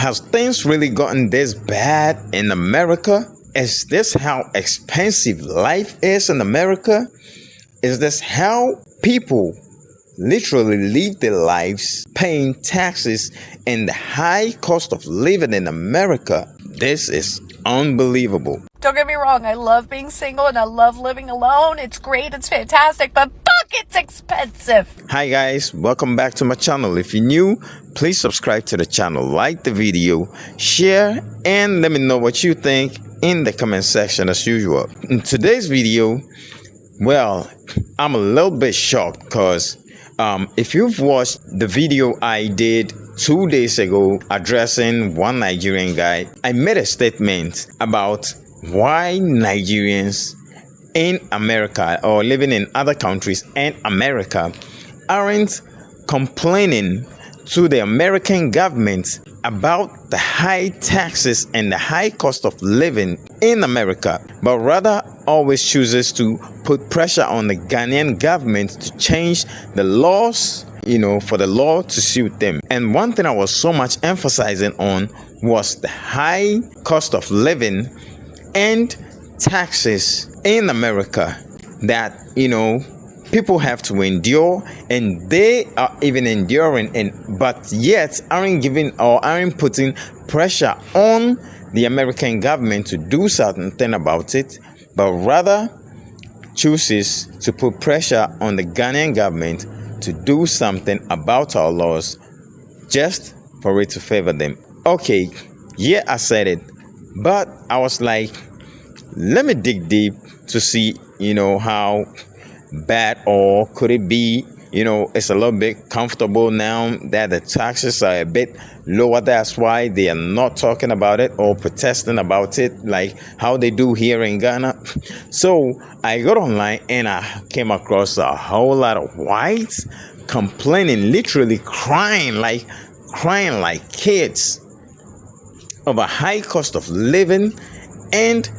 Has things really gotten this bad in America? Is this how expensive life is in America? Is this how people literally live their lives paying taxes and the high cost of living in America? This is unbelievable. Don't get me wrong, I love being single and I love living alone. It's great, it's fantastic, but fuck, it's expensive. Hi guys, welcome back to my channel. If you're new, please subscribe to the channel, like the video, share, and let me know what you think in the comment section as usual. In today's video, well, I'm a little bit shocked because if you've watched the video I did 2 days ago addressing one Nigerian guy, I made a statement about why Nigerians in America or living in other countries and America aren't complaining to the American government about the high taxes and the high cost of living in America, but rather always chooses to put pressure on the Ghanaian government to change the laws, for the law to suit them. And one thing I was so much emphasizing on was the high cost of living and taxes in America that, people have to endure, and they are even enduring, but yet aren't putting pressure on the American government to do something about it, but rather chooses to put pressure on the Ghanaian government to do something about our laws just for it to favor them. Okay, yeah, I said it, but I was like, let me dig deep to see, how bad or could it be, it's a little bit comfortable now that the taxes are a bit lower. That's why they are not talking about it or protesting about it like how they do here in Ghana. So I got online and I came across a whole lot of whites complaining, literally crying like kids of a high cost of living and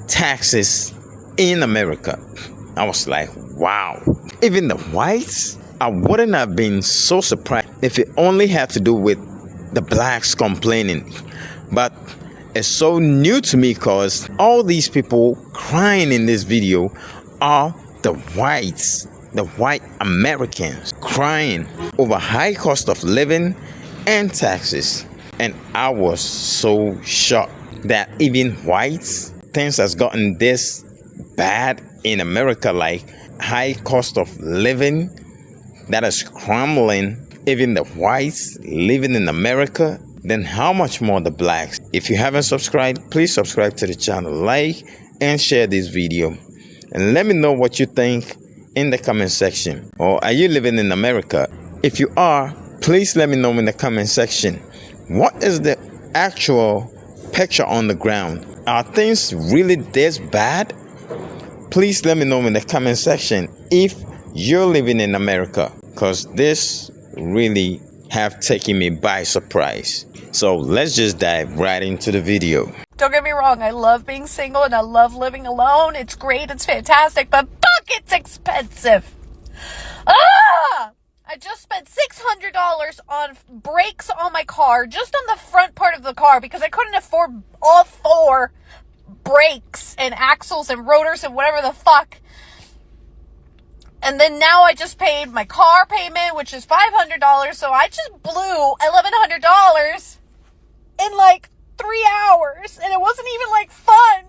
taxes in America. I was like, wow. Even the whites, I wouldn't have been so surprised if it only had to do with the blacks complaining. But it's so new to me because all these people crying in this video are the whites, the white Americans crying over high cost of living and taxes. And I was so shocked that even whites, things has gotten this bad in America, like high cost of living that is crumbling even the whites living in America, then how much more the blacks? If you haven't subscribed, please subscribe to the channel, like and share this video, and let me know what you think in the comment section. Or are you living in America? If you are, please let me know in the comment section. What is the actual picture on the ground? Are things really this bad? Please let me know in the comment section if you're living in America, because this really have taken me by surprise. So let's just dive right into the video. Don't get me wrong, I love being single and I love living alone. It's great, it's fantastic, but fuck, it's expensive. I just spent $600 on brakes on my car, just on the front part of the car, because I couldn't afford all four brakes and axles and rotors and whatever the fuck. And then now I just paid my car payment, which is $500, so I just blew $1,100 in like 3 hours, and it wasn't even like fun,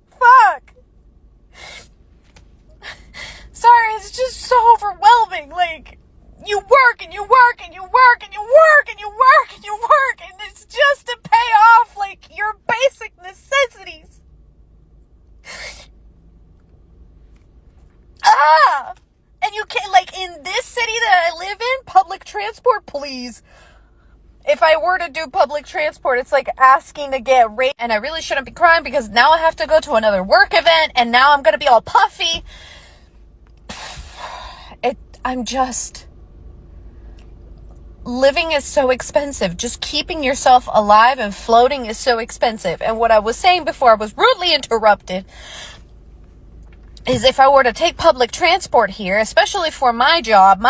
fuck. Sorry, it's just so overwhelming. Like, you work and you work and you work and you work and you work and you work, and it's just to pay off like your basic necessities. And you can't, like, in this city that I live in, public transport, please. If I were to do public transport, it's like asking to get rate, and I really shouldn't be crying because now I have to go to another work event, and now I'm gonna be all puffy. Living is so expensive. Just keeping yourself alive and floating is so expensive. And what I was saying before I was rudely interrupted is if I were to take public transport here, especially for my job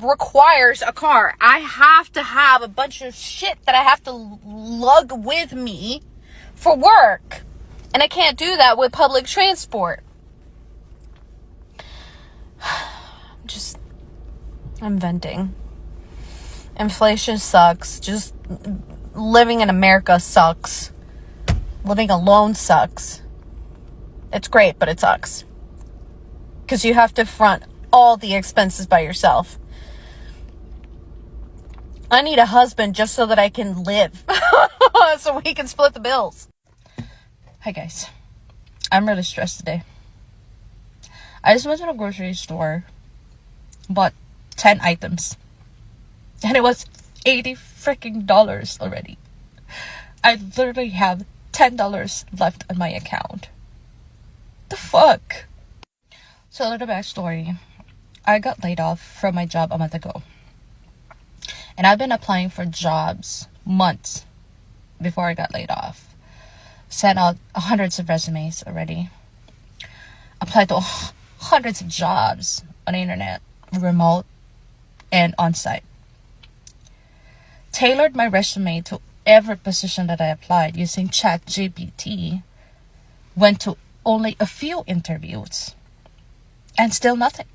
requires a car. I have to have a bunch of shit that I have to lug with me for work. And I can't do that with public transport. I'm venting. Inflation sucks. Just living in America sucks. Living alone sucks. It's great, but it sucks. Because you have to front all the expenses by yourself. I need a husband just so that I can live. So we can split the bills. Hi guys. I'm really stressed today. I just went to the grocery store, bought 10 items, and it was $80 freaking already. I literally have $10 left on my account. The fuck? So a little backstory. I got laid off from my job a month ago. And I've been applying for jobs months before I got laid off. Sent out hundreds of resumes already. Applied to hundreds of jobs on the internet, remote, and on-site. Tailored my resume to every position that I applied using ChatGPT. Went to only a few interviews. And still nothing.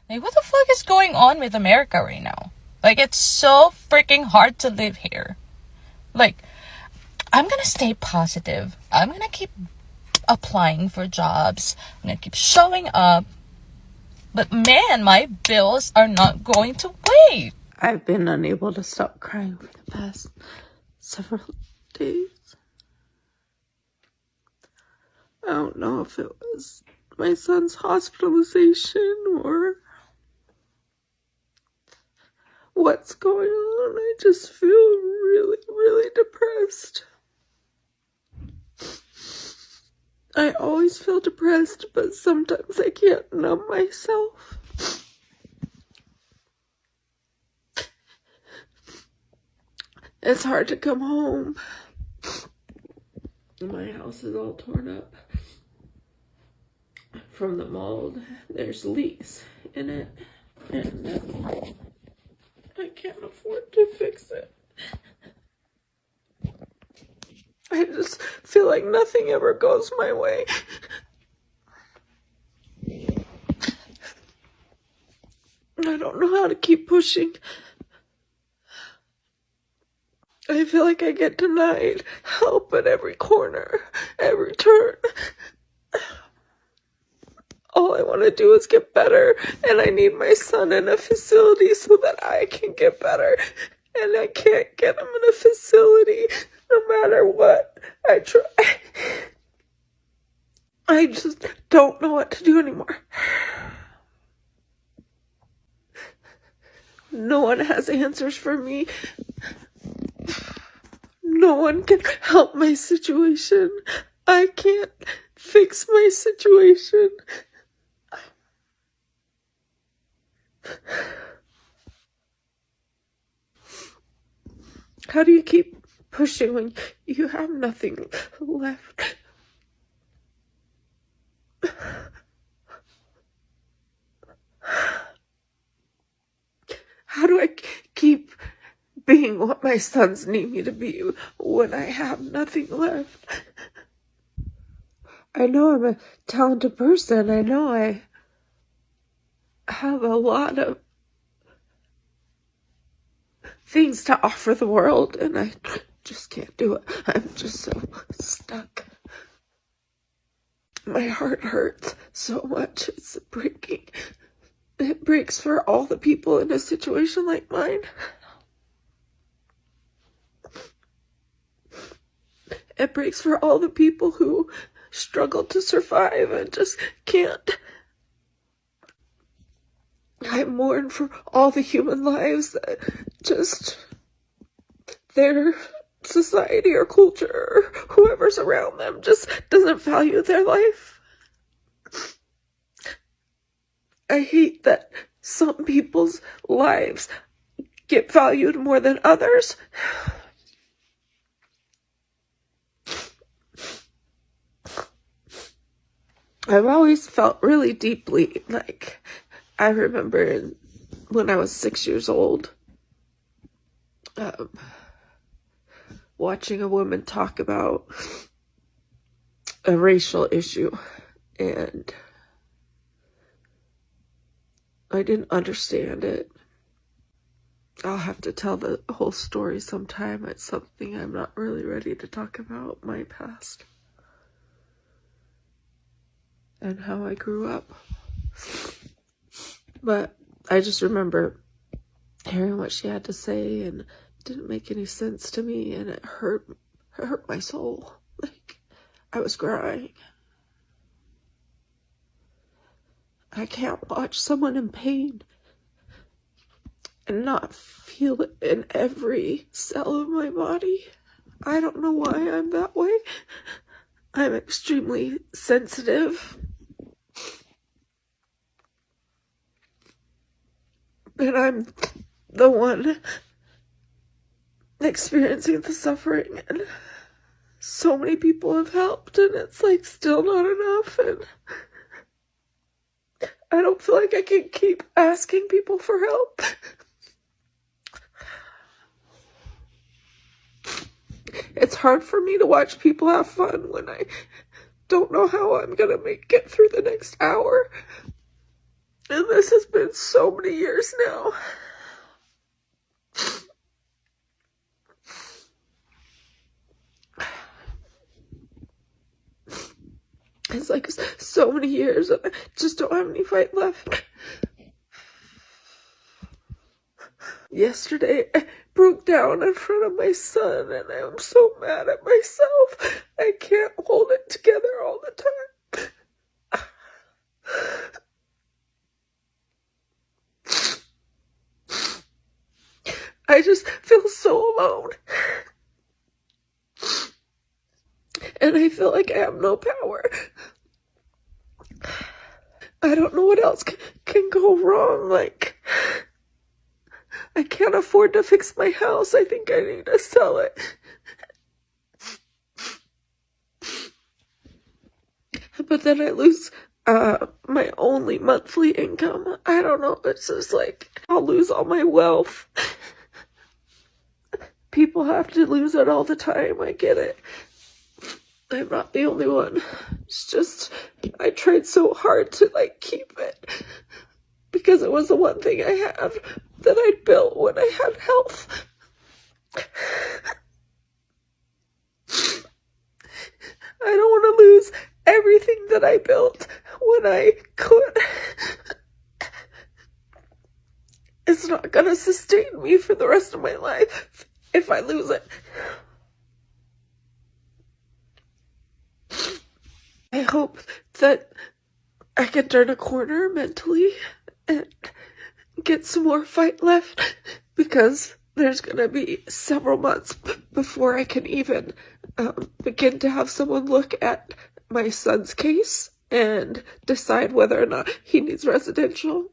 Like, what the fuck is going on with America right now? Like, it's so freaking hard to live here. Like, I'm gonna stay positive. I'm gonna keep applying for jobs. I'm gonna keep showing up. But man, my bills are not going to wait. I've been unable to stop crying for the past several days. I don't know if it was my son's hospitalization or what's going on. I just feel really, really depressed. I always feel depressed, but sometimes I can't numb myself. It's hard to come home. My house is all torn up from the mold. There's leaks in it, and I can't afford to fix it. I just feel like nothing ever goes my way. I don't know how to keep pushing. I feel like I get denied help at every corner, every turn. All I want to do is get better, and I need my son in a facility so that I can get better. And I can't get him in a facility no matter what I try. I just don't know what to do anymore. No one has answers for me. No one can help my situation. I can't fix my situation. How do you keep pushing when you have nothing left? How do I keep being what my sons need me to be when I have nothing left? I know I'm a talented person. I know I have a lot of things to offer the world, and I just can't do it. I'm just so stuck. My heart hurts so much. It's breaking. It breaks for all the people in a situation like mine. It breaks for all the people who struggle to survive and just can't. I mourn for all the human lives that just their society or culture or whoever's around them just doesn't value their life. I hate that some people's lives get valued more than others. I've always felt really deeply, like, I remember when I was 6 years old, watching a woman talk about a racial issue, and I didn't understand it. I'll have to tell the whole story sometime. It's something I'm not really ready to talk about, my past and how I grew up. But I just remember hearing what she had to say, and it didn't make any sense to me, and it hurt my soul. Like, I was crying. I can't watch someone in pain and not feel it in every cell of my body. I don't know why I'm that way. I'm extremely sensitive. And I'm the one experiencing the suffering, and so many people have helped, and it's like still not enough, and I don't feel like I can keep asking people for help. It's hard for me to watch people have fun when I don't know how I'm gonna get through the next hour. And this has been so many years now. It's like so many years, and I just don't have any fight left. Yesterday, I broke down in front of my son, and I'm so mad at myself. I can't hold it together all the time. I just feel so alone. And I feel like I have no power. I don't know what else can go wrong. Like, I can't afford to fix my house. I think I need to sell it. But then I lose my only monthly income. I don't know. It's just like I'll lose all my wealth. People have to lose it all the time. I get it. I'm not the only one. It's just, I tried so hard to like keep it because it was the one thing I had that I built when I had health. I don't want to lose everything that I built when I could. It's not gonna sustain me for the rest of my life if I lose it. I hope that I can turn a corner mentally and get some more fight left, because there's gonna be several months before I can even begin to have someone look at my son's case and decide whether or not he needs residential.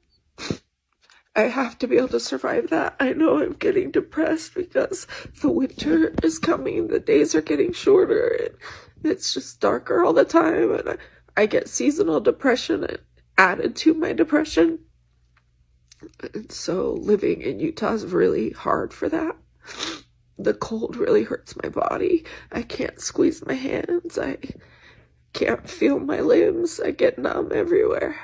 I have to be able to survive that. I know I'm getting depressed because the winter is coming, the days are getting shorter, and it's just darker all the time, and I get seasonal depression added to my depression. And so living in Utah is really hard for that. The cold really hurts my body. I can't squeeze my hands. I can't feel my limbs. I get numb everywhere.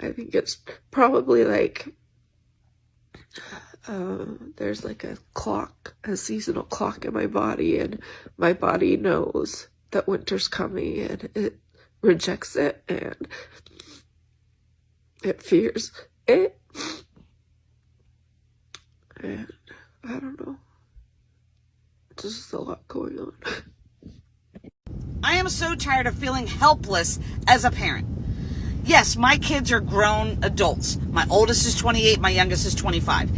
I think it's probably like there's like a clock, a seasonal clock in my body, and my body knows that winter's coming, and it rejects it, and it fears it. And I don't know. There's just a lot going on. I am so tired of feeling helpless as a parent. Yes, my kids are grown adults. My oldest is 28, my youngest is 25.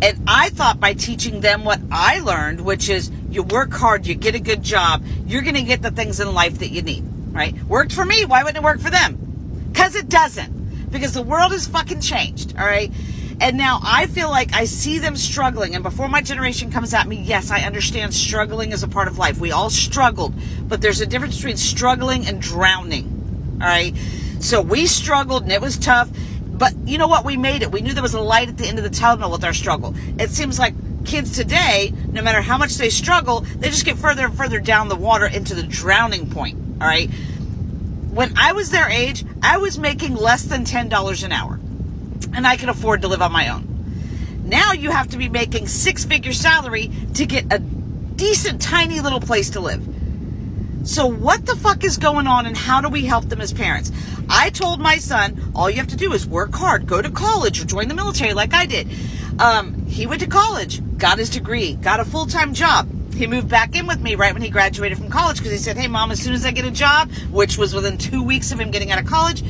And I thought by teaching them what I learned, which is you work hard, you get a good job, you're going to get the things in life that you need, right? Worked for me, why wouldn't it work for them? Because it doesn't. Because the world has fucking changed, all right? And now I feel like I see them struggling. And before my generation comes at me, yes, I understand struggling is a part of life. We all struggled. But there's a difference between struggling and drowning. All right? So we struggled and it was tough. But you know what? We made it. We knew there was a light at the end of the tunnel with our struggle. It seems like kids today, no matter how much they struggle, they just get further and further down the water into the drowning point. All right? When I was their age, I was making less than $10 an hour. And I can afford to live on my own. Now you have to be making six-figure salary to get a decent, tiny little place to live. So what the fuck is going on, and how do we help them as parents? I told my son, all you have to do is work hard, go to college, or join the military like I did. He went to college, got his degree, got a full-time job. He moved back in with me right when he graduated from college because he said, hey, Mom, as soon as I get a job, which was within 2 weeks of him getting out of college,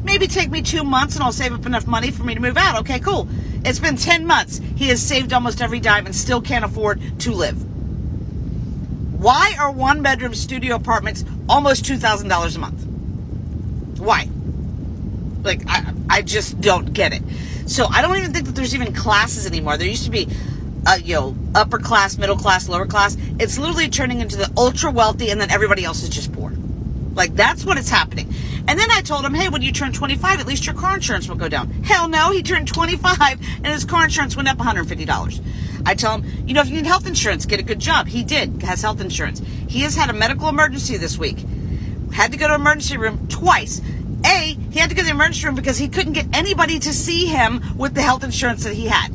maybe take me 2 months and I'll save up enough money for me to move out. Okay, cool. It's been 10 months. He has saved almost every dime and still can't afford to live. Why are one-bedroom studio apartments almost $2,000 a month? Why? Like, I just don't get it. So I don't even think that there's even classes anymore. There used to be, upper class, middle class, lower class. It's literally turning into the ultra wealthy and then everybody else is just poor. Like, that's what is happening. And then I told him, hey, when you turn 25, at least your car insurance will go down. Hell no, he turned 25 and his car insurance went up $150. I tell him, if you need health insurance, get a good job. He has health insurance. He has had a medical emergency this week. Had to go to emergency room twice. He had to go to the emergency room because he couldn't get anybody to see him with the health insurance that he had.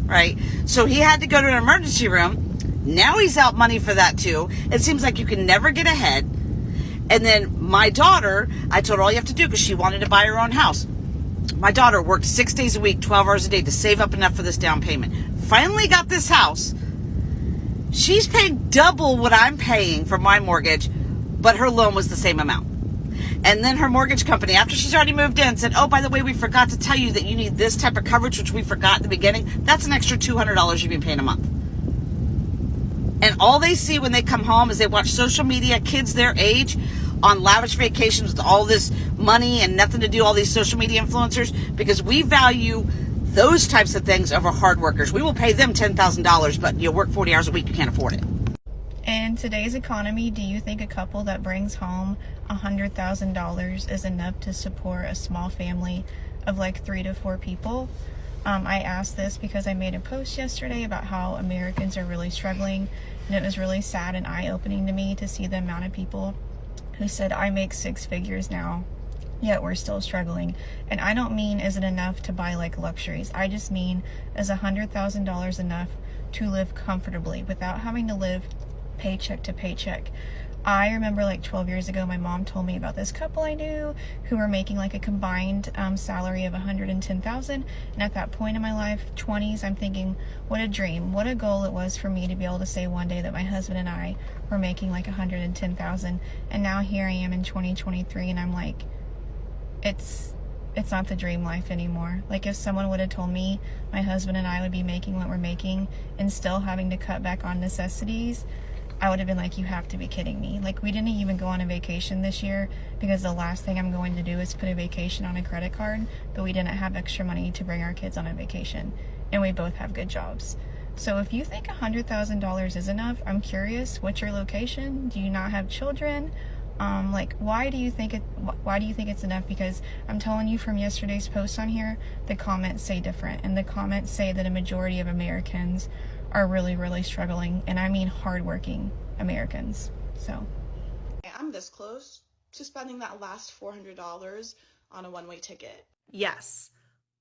Right? So he had to go to an emergency room. Now he's out money for that too. It seems like you can never get ahead. And then my daughter, I told her all you have to do because she wanted to buy her own house. My daughter worked 6 days a week, 12 hours a day to save up enough for this down payment. Finally got this house. She's paying double what I'm paying for my mortgage, but her loan was the same amount. And then her mortgage company, after she's already moved in, said, oh, by the way, we forgot to tell you that you need this type of coverage, which we forgot at the beginning. That's an extra $200 you've been paying a month. And all they see when they come home is they watch social media, kids their age, on lavish vacations with all this money and nothing to do, all these social media influencers, because we value those types of things over hard workers. We will pay them $10,000, but you work 40 hours a week, you can't afford it. In today's economy, do you think a couple that brings home $100,000 is enough to support a small family of like 3 to 4 people? I asked this because I made a post yesterday about how Americans are really struggling, and it was really sad and eye-opening to me to see the amount of people who said, I make 6 figures now, yet we're still struggling. And I don't mean is it enough to buy like luxuries. I just mean is $100,000 enough to live comfortably without having to live paycheck to paycheck. I remember like 12 years ago, my mom told me about this couple I knew who were making like a combined salary of $110,000. And at that point in my life, 20s, I'm thinking, what a dream, what a goal it was for me to be able to say one day that my husband and I were making like $110,000. And now here I am in 2023, and I'm like, it's not the dream life anymore. Like, if someone would have told me my husband and I would be making what we're making and still having to cut back on necessities, I would have been like, you have to be kidding me. Like, we didn't even go on a vacation this year because the last thing I'm going to do is put a vacation on a credit card, but we didn't have extra money to bring our kids on a vacation, and we both have good jobs. So if you think $100,000 is enough, I'm curious, what's your location? Do you not have children? Like, why do you think it's enough? Because I'm telling you, from yesterday's post on here, the comments say different, and the comments say that a majority of Americans are really, really struggling, and I mean hardworking Americans. So I'm this close to spending that last $400 on a one-way ticket. Yes.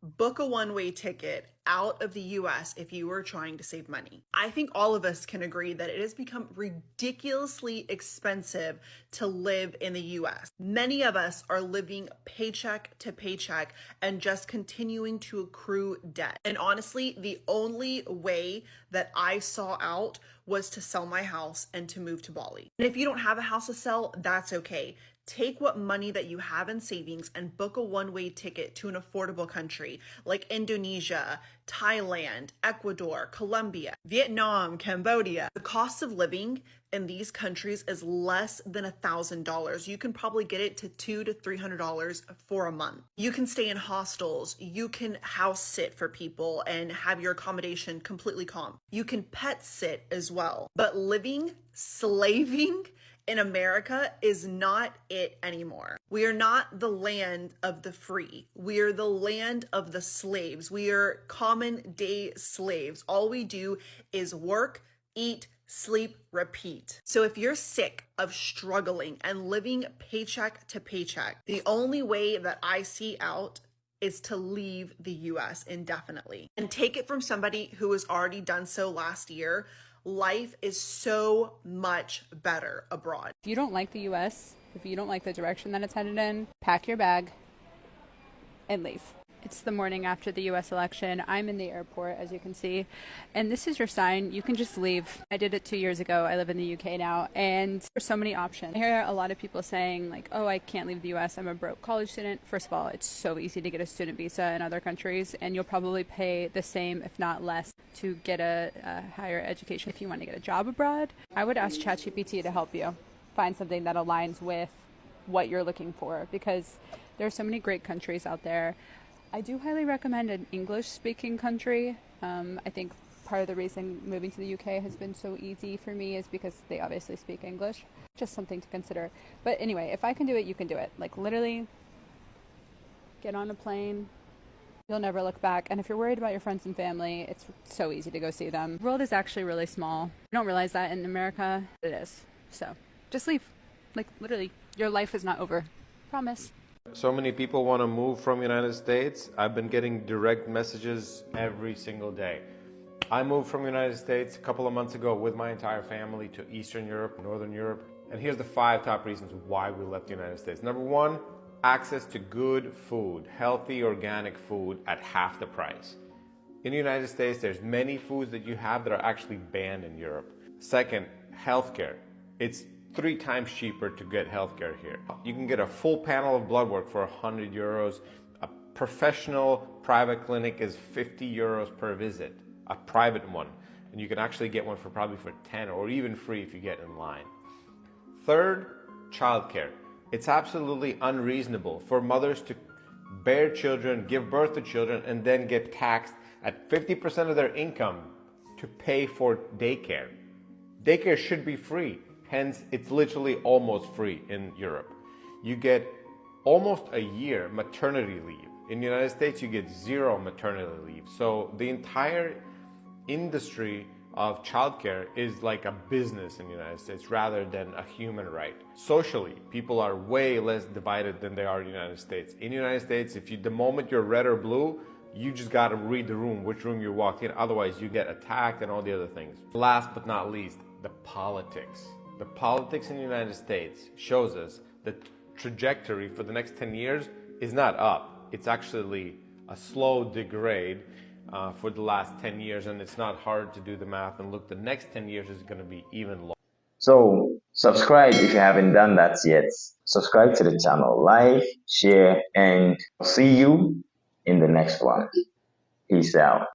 Book a one-way ticket out of the US if you are trying to save money. I think all of us can agree that it has become ridiculously expensive to live in the US. Many of us are living paycheck to paycheck and just continuing to accrue debt. And honestly, the only way that I saw out was to sell my house and to move to Bali. And if you don't have a house to sell, that's okay. Take what money that you have in savings and book a one-way ticket to an affordable country like Indonesia, Thailand, Ecuador, Colombia, Vietnam, Cambodia. The cost of living in these countries is less than $1,000. You can probably get it to $200 to $300 for a month. You can stay in hostels. You can house sit for people and have your accommodation completely calm. You can pet sit as well. But slaving in America is not it anymore. We are not the land of the free. We are the land of the slaves. We are common day slaves. All we do is work, eat, sleep, repeat. So if you're sick of struggling and living paycheck to paycheck, the only way that I see out is to leave the US indefinitely. And take it from somebody who has already done so last year. Life is so much better abroad. If you don't like the US, if you don't like the direction that it's headed in, pack your bag and leave. It's the morning after the US election. I'm in the airport, as you can see, and this is your sign. You can just leave. I did it 2 years ago. I live in the UK now, and there's so many options. I hear a lot of people saying like, oh, I can't leave the US. I'm a broke college student. First of all, it's so easy to get a student visa in other countries, and you'll probably pay the same, if not less, to get a higher education. If you want to get a job abroad, I would ask ChatGPT to help you find something that aligns with what you're looking for, because there are so many great countries out there. I do highly recommend an English-speaking country. I think part of the reason moving to the UK has been so easy for me is because they obviously speak English. Just something to consider. But anyway, if I can do it, you can do it. Like literally, get on a plane. You'll never look back. And if you're worried about your friends and family, it's so easy to go see them. The world is actually really small. You don't realize that in America. It is. So just leave. Like literally, your life is not over. Promise. So many people want to move from the United States. I've been getting direct messages every single day. I moved from the United States a couple of months ago with my entire family to Eastern Europe, Northern Europe. And here's the 5 top reasons why we left the United States. Number 1, access to good food, healthy, organic food at half the price. In the United States, there's many foods that you have that are actually banned in Europe. Second, healthcare. It's 3 times cheaper to get healthcare here. You can get a full panel of blood work for 100 euros. A professional private clinic is 50 euros per visit, a private one. And you can actually get one for probably for 10 or even free if you get in line. Third, childcare. It's absolutely unreasonable for mothers to bear children, give birth to children, and then get taxed at 50% of their income to pay for daycare. Daycare should be free. Hence, it's literally almost free in Europe. You get almost a year maternity leave. In the United States, you get 0 maternity leave. So the entire industry of childcare is like a business in the United States rather than a human right. Socially, people are way less divided than they are in the United States. In the United States, the moment you're red or blue, you just got to read the room, which room you walk in. Otherwise, you get attacked and all the other things. Last but not least, the politics. The politics in the United States shows us that trajectory for the next 10 years is not up. It's actually a slow degrade for the last 10 years, and it's not hard to do the math and look, the next 10 years is going to be even longer. So subscribe if you haven't done that yet. Subscribe to the channel, like, share, and see you in the next one. Peace out.